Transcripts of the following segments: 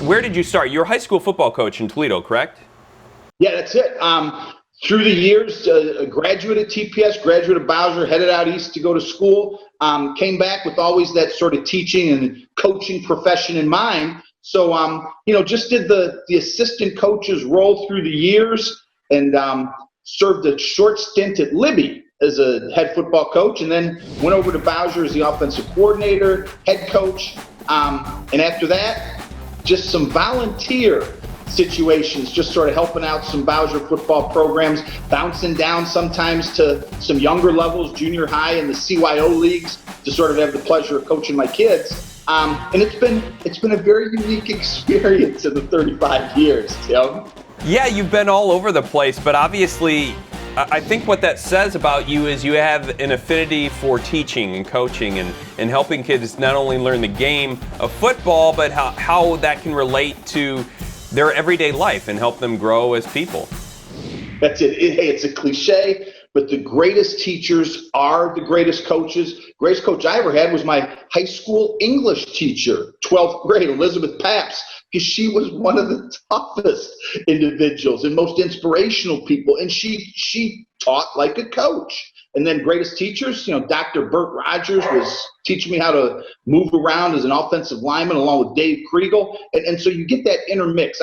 where did you start? You're a high school football coach in Toledo, correct? Yeah, that's it. Through the years, a graduate at TPS, graduate of Bowser, headed out east to go to school, came back with always that sort of teaching and coaching profession in mind. So, just did the assistant coach's role through the years and served a short stint at Libby as a head football coach, and then went over to Bowser as the offensive coordinator, head coach. And after that, just some volunteer situations, just sort of helping out some Bowser football programs, bouncing down sometimes to some younger levels, junior high and the CYO leagues, to sort of have the pleasure of coaching my kids. And it's been a very unique experience in the 35 years, Tim. Yeah, you've been all over the place, but obviously I think what that says about you is you have an affinity for teaching and coaching and helping kids not only learn the game of football, but how that can relate to their everyday life and help them grow as people. That's it. Hey, it's a cliche, but the greatest teachers are the greatest coaches. Greatest coach I ever had was my high school English teacher, 12th grade, Elizabeth Paps, because she was one of the toughest individuals and most inspirational people, and she taught like a coach. And then greatest teachers, Dr. Bert Rogers was teaching me how to move around as an offensive lineman along with Dave Kriegel. And so you get that intermix.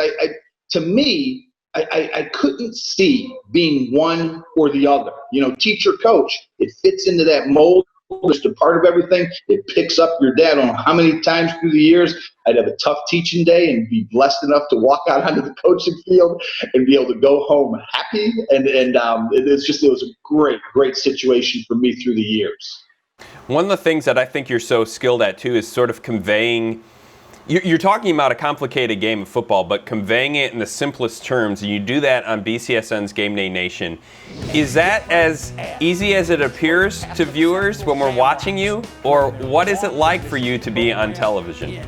To me, I couldn't see being one or the other. Teacher, coach, it fits into that mold. Just a part of everything. It picks up your dad. I don't know how many times through the years I'd have a tough teaching day and be blessed enough to walk out onto the coaching field and be able to go home happy. And it was a great situation for me through the years. One of the things that I think you're so skilled at too is sort of conveying. You're talking about a complicated game of football, but conveying it in the simplest terms, and you do that on BCSN's Gameday Nation. Is that as easy as it appears to viewers when we're watching you, or what is it like for you to be on television?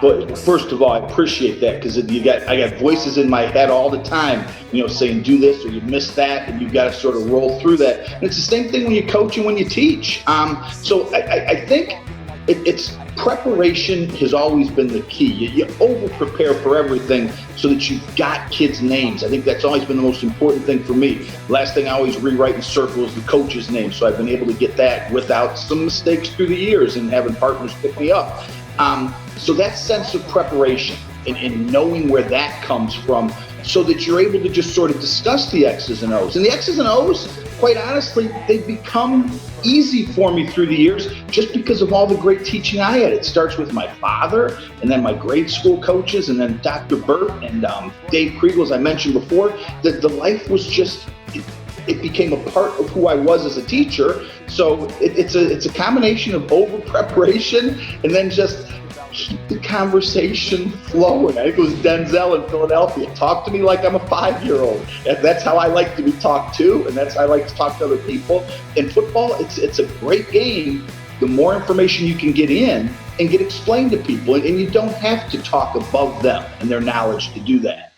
But first of all, I appreciate that, because I got voices in my head all the time, saying do this or you missed that, and you've got to sort of roll through that. And it's the same thing when you coach and when you teach. So I think it's preparation has always been the key. You over-prepare for everything so that you've got kids' names. I think that's always been the most important thing for me. Last thing I always rewrite in circle is the coach's name, so I've been able to get that without some mistakes through the years and having partners pick me up. So that sense of preparation and knowing where that comes from, so that you're able to just sort of discuss the X's and O's. And the X's and O's, quite honestly, they've become easy for me through the years just because of all the great teaching I had. It starts with my father, and then my grade school coaches, and then Dr. Burt and Dave Kriegel, as I mentioned before. The life was just, it became a part of who I was as a teacher. So it's a combination of over preparation and then just keep the conversation flowing. I think it was Denzel in Philadelphia. Talk to me like I'm a 5-year-old. That's how I like to be talked to, and that's how I like to talk to other people. In football, it's a great game. The more information you can get in and get explained to people, and you don't have to talk above them and their knowledge to do that.